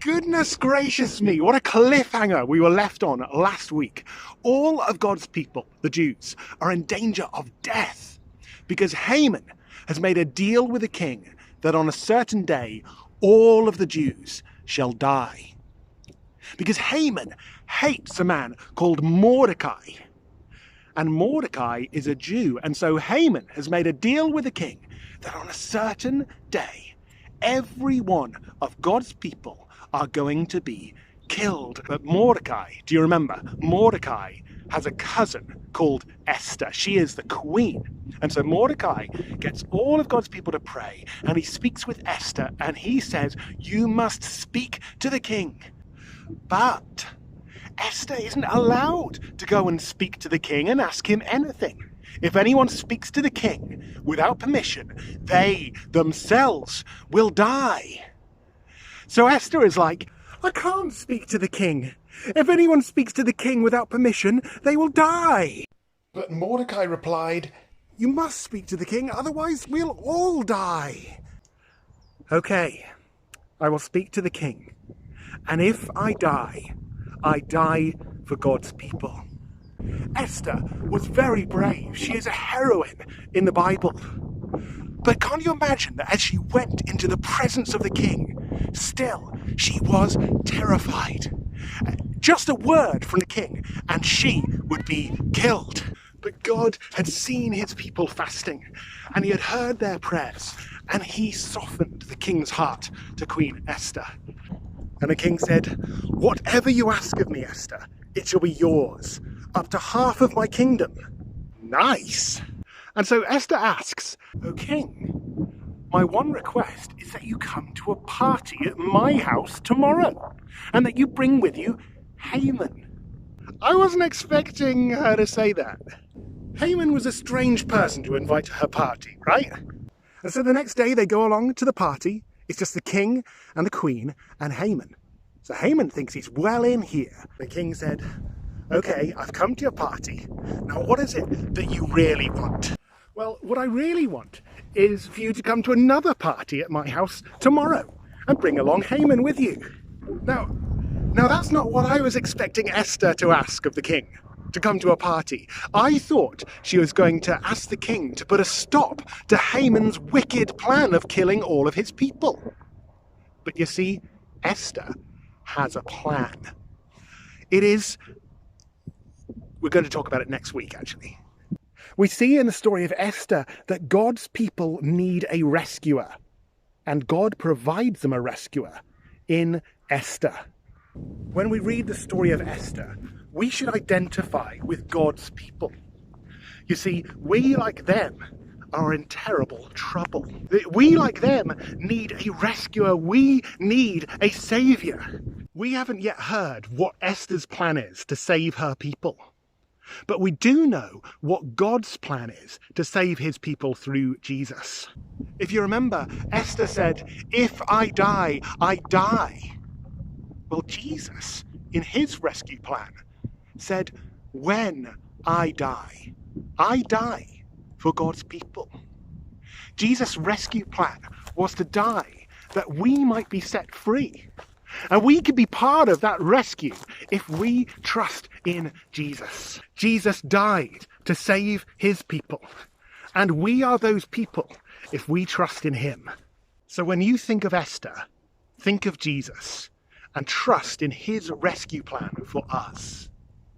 Goodness gracious me, what a cliffhanger we were left on last week. All of God's people, the Jews, are in danger of death because Haman has made a deal with the king that on a certain day all of the Jews shall die. Because Haman hates a man called Mordecai. And Mordecai is a Jew, and so Haman has made a deal with the king that on a certain day every one of God's people are going to be killed. But Mordecai, do you remember? Mordecai has a cousin called Esther. She is the queen. And so Mordecai gets all of God's people to pray, and he speaks with Esther, and he says, you must speak to the king. But Esther isn't allowed to go and speak to the king and ask him anything. If anyone speaks to the king without permission, they themselves will die. So Esther is like, I can't speak to the king. If anyone speaks to the king without permission, they will die. But Mordecai replied, you must speak to the king, otherwise we'll all die. Okay, I will speak to the king. And if I die for God's people. Esther was very brave. She is a heroine in the Bible. But can't you imagine that as she went into the presence of the king, still she was terrified. Just a word from the king and she would be killed. But God had seen his people fasting and he had heard their prayers and he softened the king's heart to Queen Esther. And the king said, whatever you ask of me, Esther, it shall be yours, up to half of my kingdom. Nice. And so Esther asks, O king, my one request is that you come to a party at my house tomorrow, and that you bring with you Haman. I wasn't expecting her to say that. Haman was a strange person to invite to her party, right? And so the next day they go along to the party. It's just the king and the queen and Haman. So Haman thinks he's well in here. The king said, okay, I've come to your party. Now what is it that you really want? Well, what I really want is for you to come to another party at my house tomorrow and bring along Haman with you. Now that's not what I was expecting Esther to ask of the king, to come to a party. I thought she was going to ask the king to put a stop to Haman's wicked plan of killing all of his people. But you see, Esther has a plan. We're going to talk about it next week, actually. We see in the story of Esther that God's people need a rescuer, and God provides them a rescuer in Esther. When we read the story of Esther, we should identify with God's people. You see, we, like them, are in terrible trouble. We, like them, need a rescuer. We need a saviour. We haven't yet heard what Esther's plan is to save her people. But we do know what God's plan is to save his people through Jesus. If you remember, Esther said, if I die, I die. Well, Jesus, in his rescue plan, said, when I die for God's people. Jesus' rescue plan was to die that we might be set free. And we can be part of that rescue if we trust in Jesus. Jesus died to save his people. And we are those people if we trust in him. So when you think of Esther, think of Jesus and trust in his rescue plan for us.